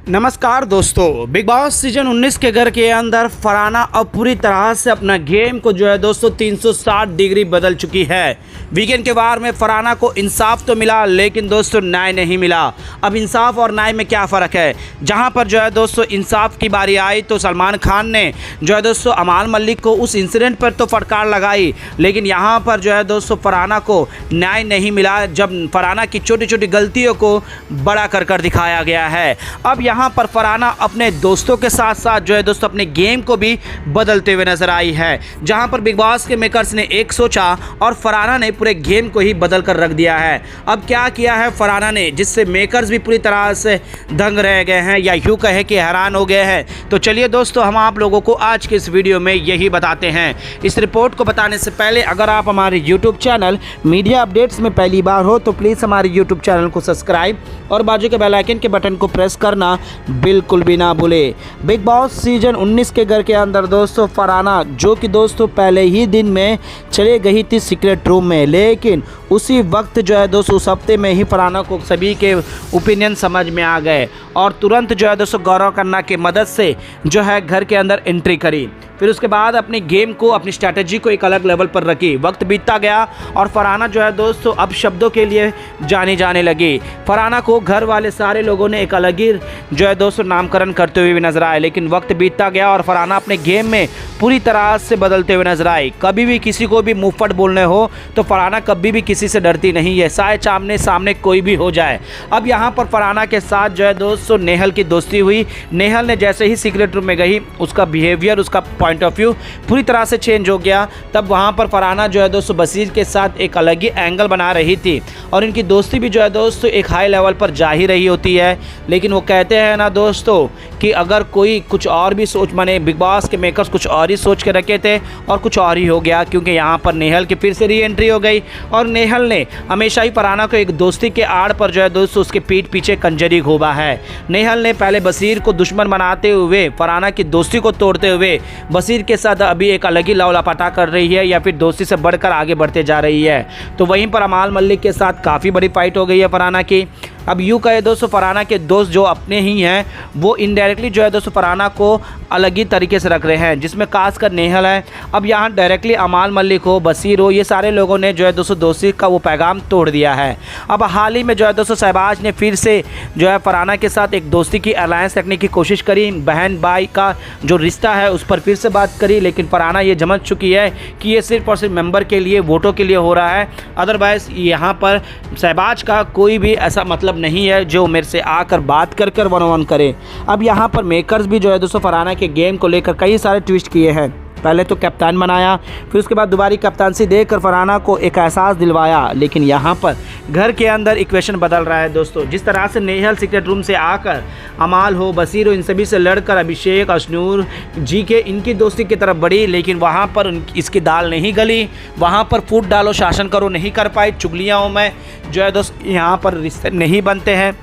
नमस्कार दोस्तों, big boss season 19 के घर के अंदर फरहाना अब पूरी तरह से अपना गेम को जो है दोस्तों 360 डिग्री बदल चुकी है। वीकेंड के वार में फरहाना को इंसाफ तो मिला, लेकिन दोस्तों न्याय नहीं मिला। अब इंसाफ और न्याय में क्या फ़र्क है? जहां पर जो है दोस्तों इंसाफ की बारी आई तो सलमान खान ने जो है दोस्तों अमाल मलिक को उस इंसिडेंट पर तो फटकार लगाई, लेकिन यहाँ पर जो है दोस्तों फरहाना को न्याय नहीं मिला जब फरहाना की छोटी छोटी गलतियों को बड़ा कर दिखाया गया है। अब यहाँ पर फरहाना अपने दोस्तों के साथ साथ जो है दोस्तों अपने गेम को भी बदलते हुए नजर आई है। जहां पर बिग बॉस के मेकर्स ने एक सोचा और फरहाना ने पूरे गेम को ही बदल कर रख दिया है। अब क्या किया है फरहाना ने, जिससे मेकर्स भी पूरी तरह से दंग रह गए हैं या यूं कहे कि हैरान हो गए हैं। तो चलिए दोस्तों, हम आप लोगों को आज के इस वीडियो में यही बताते हैं। इस रिपोर्ट को बताने से पहले अगर आप हमारे यूट्यूब चैनल मीडिया अपडेट्स में पहली बार हो तो प्लीज़ हमारे यूट्यूब चैनल को सब्सक्राइब और बाजू के बेल आइकन के बटन को प्रेस करना बिल्कुल भी ना भूले। बिग बॉस सीजन 19 के घर के अंदर दोस्तों फरहाना, जो कि दोस्तों पहले ही दिन में चले गई थी सीक्रेट रूम में, लेकिन उसी वक्त जो है दोस्तों उस हफ्ते में ही फरहाना को सभी के ओपिनियन समझ में आ गए और तुरंत जो है दोस्तों गौरव खन्ना की मदद से जो है घर के अंदर एंट्री करी। फिर उसके बाद अपनी गेम को, अपनी स्ट्रैटेजी को एक अलग लेवल पर रखी। वक्त बीतता गया और फरहाना जो है दोस्तों अब शब्दों के लिए जानी जाने लगी। फरहाना को घर वाले सारे लोगों ने एक अलग ही जो है दोस्तों नामकरण करते हुए भी नजर आए, लेकिन वक्त बीतता गया और फरहाना अपने गेम में पूरी तरह से बदलते हुए नजर आई। कभी भी किसी को भी मुंहफट बोलने हो तो फरहाना कभी भी किसी से डरती नहीं है, चाहे सामने सामने कोई भी हो जाए। अब यहाँ पर फरहाना के साथ जो है दोस्तों नेहल की दोस्ती हुई। नेहल ने जैसे ही सीक्रेट रूम में गई, उसका बिहेवियर, उसका पॉइंट ऑफ व्यू पूरी तरह से चेंज हो गया। तब वहाँ पर फरहाना जो है दोस्तों बसीर के साथ एक अलग ही एंगल बना रही थी और इनकी दोस्ती भी जो है दोस्तों एक हाई लेवल पर जा ही रही होती है। लेकिन वो कहते हैं ना दोस्तों कि अगर कोई कुछ और भी सोच, माने बिग बॉस के मेकर्स कुछ और ही सोच के रखे थे और कुछ और ही हो गया, क्योंकि यहाँ पर नेहल की फिर से री एंट्री हो गई और नेहल ने हमेशा ही फरहाना को एक दोस्ती के आड़ पर जो है दोस्तों उसके पीठ पीछे कंजरी घोंपा है। नेहल ने पहले बसीर को दुश्मन बनाते हुए फरहाना की दोस्ती को तोड़ते हुए बसीर के साथ अभी एक अलग ही लवलापटा कर रही है या फिर दोस्ती से बढ़कर आगे बढ़ते जा रही है। तो वहीं पर अमाल मलिक के साथ काफ़ी बड़ी फाइट हो गई है फरहाना की। अब यूँ कहे दोस्तों फरहाना के दोस्त जो अपने ही हैं वो इनडायरेक्टली जो है दोस्तों फरहाना को अलग ही तरीके से रख रहे हैं, जिसमें खासकर नेहल है। अब यहाँ डायरेक्टली अमाल मलिक हो, बसीर हो, ये सारे लोगों ने जो है दोस्तों दोस्ती का वो पैगाम तोड़ दिया है। अब हाल ही में जो है दोस्तों शहबाज ने फिर से जो है फरहाना के साथ एक दोस्ती की अलायंस रखने की कोशिश करी। बहन भाई का जो रिश्ता है उस पर फिर से बात करी, लेकिन फरहाना ये समझ चुकी है कि ये सिर्फ और सिर्फ मेंबर के लिए, वोटों के लिए हो रहा है। अदरवाइज़ यहाँ पर शहबाज का कोई भी ऐसा मतलब नहीं है जो मेरे से आकर बात कर वन ऑन करे। अब यहाँ पर मेकर्स भी जो है दोस्तों फरहाना के गेम को लेकर कई सारे ट्विस्ट किए हैं। पहले तो कप्तान बनाया, फिर उसके बाद दोबारा कप्तानसी देकर फरहाना को एक एहसास दिलवाया, लेकिन यहाँ पर घर के अंदर इक्वेशन बदल रहा है दोस्तों। जिस तरह से नेहल सीक्रेट रूम से आकर अमाल हो, बसीर हो, इन सभी से लड़कर अभिषेक, अशनूर, जीके इनकी दोस्ती की तरफ बढ़ी, लेकिन वहाँ पर इसकी दाल नहीं गली। वहाँ पर फूट डालो शासन करो नहीं कर पाई। चुगलियों में जो है दोस्त यहाँ पर रिश्ते नहीं बनते हैं।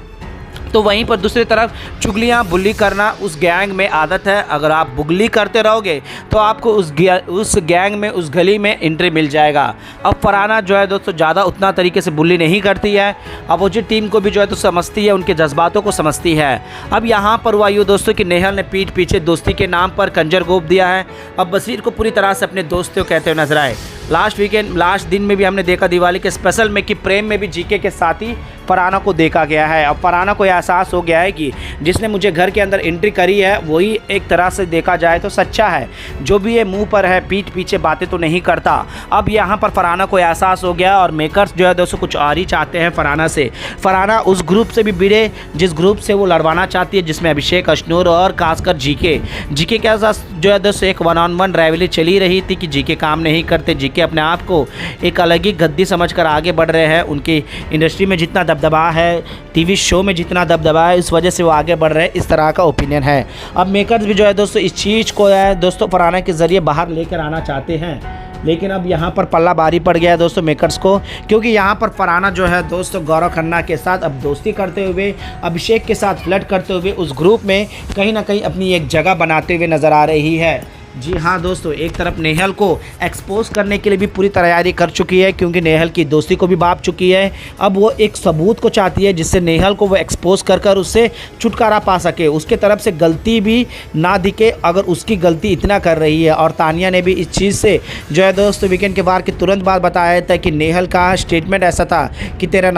तो वहीं पर दूसरी तरफ चुगलियाँ, बुल्ली करना उस गैंग में आदत है। अगर आप बुगली करते रहोगे तो आपको उस गैंग में, उस गली में एंट्री मिल जाएगा। अब फरहाना जो है दोस्तों ज़्यादा उतना तरीके से बुल्ली नहीं करती है, अपोजिट टीम को भी जो है तो समझती है, उनके जज्बातों को समझती है। अब यहाँ पर हुआ यूँ दोस्तों कि नेहल ने पीठ पीछे दोस्ती के नाम पर कंजर घोंप दिया है। अब बसीर को पूरी तरह से अपने दोस्तों कहते हुए नजर आए। लास्ट दिन में भी हमने देखा दिवाली के स्पेशल में कि प्रेम में भी जीके के साथ ही फरहाना को देखा गया है। अब फरहाना को एहसास हो गया है कि जिसने मुझे घर के अंदर एंट्री करी है वही एक तरह से देखा जाए तो सच्चा है, जो भी ये मुंह पर है पीठ पीछे बातें तो नहीं करता। अब यहाँ पर फरहाना को एहसास हो गया और मेकर्स जो है दोस्तों कुछ और ही चाहते हैं फरहाना से। फरहाना उस ग्रुप से भी भिड़े जिस ग्रुप से वो लड़वाना चाहती है, जिसमें अभिषेक, अशनूर और खासकर जीके के साथ जो है दोस्तों एक 1-on-1 राइवली चली रही थी कि जीके काम नहीं करते, जीके अपने आप को एक अलग ही गद्दी समझकर आगे बढ़ रहे हैं। उनकी इंडस्ट्री में जितना दबदबा है, टीवी शो में जितना दबदबा है, इस वजह से वो आगे बढ़ रहे हैं, इस तरह का ओपिनियन है। अब मेकर्स भी जो है दोस्तों इस चीज़ को है दोस्तों फरहाना के ज़रिए बाहर लेकर आना चाहते हैं, लेकिन अब यहाँ पर पल्ला भारी पड़ गया है दोस्तों मेकर्स को, क्योंकि यहाँ पर फरहाना जो है दोस्तों गौरव खन्ना के साथ अब दोस्ती करते हुए, अभिषेक के साथ फ्लर्ट करते हुए उस ग्रुप में कहीं ना कहीं अपनी एक जगह बनाते हुए नज़र आ रही है। जी हाँ दोस्तों, एक तरफ नेहल को एक्सपोज करने के लिए भी पूरी तैयारी कर चुकी है, क्योंकि नेहल की दोस्ती को भी भाप चुकी है। अब वो एक सबूत को चाहती है जिससे नेहल को वो एक्सपोज कर कर उससे छुटकारा पा सके, उसके तरफ से गलती भी ना दिखे अगर उसकी गलती इतना कर रही है। और तानिया ने भी इस चीज़ से जो है दोस्तों वीकेंड के वार के तुरंत बाद बताया था कि नेहल का स्टेटमेंट ऐसा था कि तेरा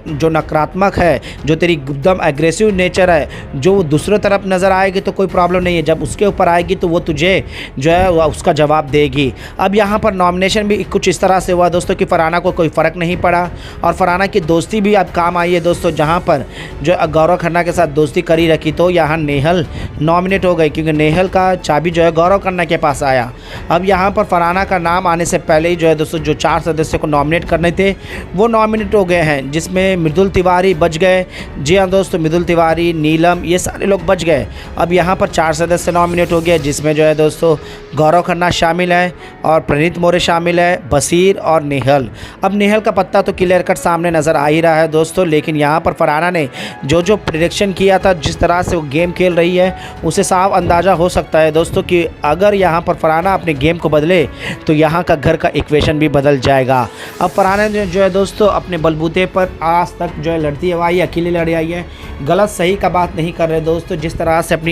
जो नकारात्मक है, जो तेरी एकदम एग्रेसिव नेचर है, जो दूसरों तरफ नज़र आएगी तो कोई प्रॉब्लम नहीं है, जब उसके ऊपर आएगी तो वो तुझे जो है वो उसका जवाब देगी। अब यहाँ पर नॉमिनेशन भी कुछ इस तरह से हुआ दोस्तों कि फरहाना को कोई फ़र्क नहीं पड़ा और फरहाना की दोस्ती भी अब काम आई है दोस्तों, जहाँ पर जो गौरव खन्ना के साथ दोस्ती करी रखी तो यहाँ नेहल नॉमिनेट हो गई, क्योंकि नेहल का चाबी जो है गौरव खन्ना के पास आया। अब यहाँ पर फरहाना का नाम आने से पहले ही जो है दोस्तों जो 4 सदस्य को नॉमिनेट करने थे वो नॉमिनेट हो गए हैं, जिसमें मृदुल तिवारी बच गए। जी हाँ दोस्तों, मृदुल तिवारी, नीलम, ये सारे लोग बच गए। अब यहाँ पर 4 सदस्य नॉमिनेट हो गए, जिसमें जो है दोस्तों गौरव खन्ना शामिल है और प्रणीत मोरे शामिल है, बशीर और नेहल। अब नेहल का पत्ता तो क्लियर कट सामने नज़र आ ही रहा है दोस्तों, लेकिन यहाँ पर फरहाना ने जो प्रेडिक्शन किया था, जिस तरह से वो गेम खेल रही है, उसे साफ अंदाज़ा हो सकता है दोस्तों कि अगर यहाँ पर फरहाना अपने गेम को बदले तो यहाँ का घर का इक्वेशन भी बदल जाएगा। अब फरहाना ने जो है दोस्तों अपने बलबूते पर आज तक जो है लड़ती आई, अकेली लड़ी आई है, गलत सही का बात नहीं कर रहे दोस्तों। जिस तरह से अपनी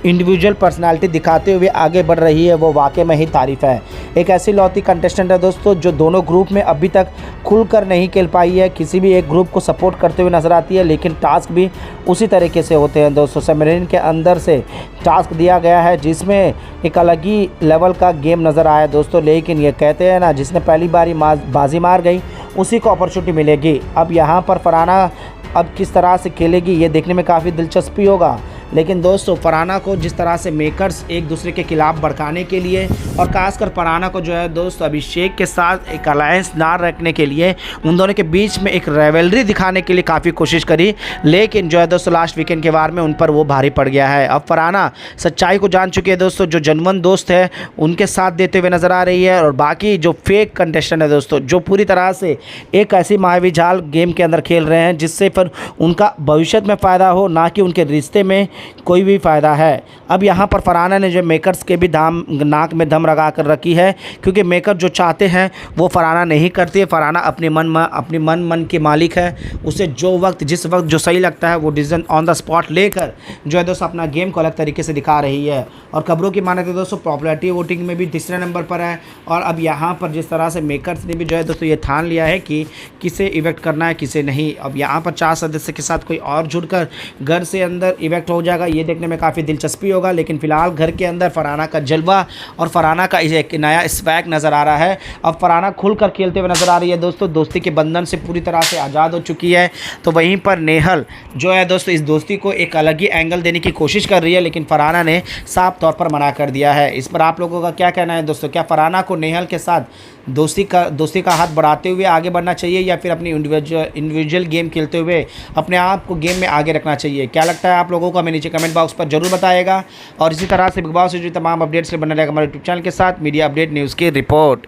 इंडिविजुअल पर्सनालिटी दिखाते हुए आगे बढ़ रही है वो वाकई में ही तारीफ़ है। एक ऐसी लौती कंटेस्टेंट है दोस्तों जो दोनों ग्रुप में अभी तक खुलकर नहीं खेल पाई है, किसी भी एक ग्रुप को सपोर्ट करते हुए नजर आती है, लेकिन टास्क भी उसी तरीके से होते हैं दोस्तों। सबमरीन के अंदर से टास्क दिया गया है जिसमें एक अलग ही लेवल का गेम नज़र आया दोस्तों, लेकिन ये कहते हैं ना, जिसने पहली बारी बाजी मार गई उसी को अपॉर्चुनिटी मिलेगी। अब यहाँ पर फरहाना अब किस तरह से खेलेगी ये देखने में काफ़ी दिलचस्पी होगा। लेकिन दोस्तों फरहाना को जिस तरह से मेकर्स एक दूसरे के खिलाफ भड़काने के लिए और खासकर फरहाना को जो है दोस्तों अभिषेक के साथ एक अलायंस ना रखने के लिए, उन दोनों के बीच में एक राइवलरी दिखाने के लिए काफ़ी कोशिश करी, लेकिन जो है दोस्तों लास्ट वीकेंड के वार में उन पर वो भारी पड़ गया है। अब फरहाना सच्चाई को जान चुकी है दोस्तों, जो जनवन दोस्त है उनके साथ देते हुए नज़र आ रही है, और बाकी जो फेक कंटेस्टेंट है दोस्तों जो पूरी तरह से एक ऐसी मायावी जाल गेम के अंदर खेल रहे हैं जिससे फिर उनका भविष्य में फ़ायदा हो, ना कि उनके रिश्ते में कोई भी फ़ायदा है। अब यहाँ पर फरहाना ने जो मेकर्स के भी नाक में दम लगा कर रखी है, क्योंकि मेकर जो चाहते हैं वो फरहाना नहीं करती है। फरहाना अपनी मन के मालिक है, उसे जो वक्त जिस वक्त जो सही लगता है वो डिसीजन ऑन द स्पॉट लेकर जो है दोस्तों अपना गेम को अलग तरीके से दिखा रही है। और खबरों की माने तो दोस्तों पॉपुलैरिटी वोटिंग में भी तीसरे नंबर पर है। और अब यहाँ पर जिस तरह से मेकर्स ने भी जो है दोस्तों ये ठान लिया है कि किसे इवेक्ट करना है किसे नहीं। अब यहाँ पर 4 सदस्य के साथ कोई और जुड़कर घर से अंदर इवेक्ट हो जाएगा, ये देखने में काफ़ी दिलचस्पी होगा। लेकिन फिलहाल घर के अंदर फरहाना का जलवा और फरहाना का एक नया स्वैग नज़र आ रहा है। अब फरहाना खुलकर खेलते हुए नज़र आ रही है दोस्तों, दोस्ती के बंधन से पूरी तरह से आज़ाद हो चुकी है। तो वहीं पर नेहल जो है दोस्तों इस दोस्ती को एक अलग ही एंगल देने की कोशिश कर रही है, लेकिन फरहाना ने साफ तौर पर मना कर दिया है। इस पर आप लोगों का क्या कहना है दोस्तों? क्या फरहाना को नेहल के साथ दोस्ती का हाथ बढ़ाते हुए आगे बढ़ना चाहिए, या फिर अपनी इंडिविजुअल गेम खेलते हुए अपने आप को गेम में आगे रखना चाहिए? क्या लगता है आप लोगों को? हमें नीचे कमेंट बॉक्स पर जरूर बताएगा। और इसी तरह से बिग बॉस से जुड़ी तमाम अपडेट्स से बने रहेगा हमारे यूट्यूब चैनल के साथ। मीडिया अपडेट न्यूज़ की रिपोर्ट।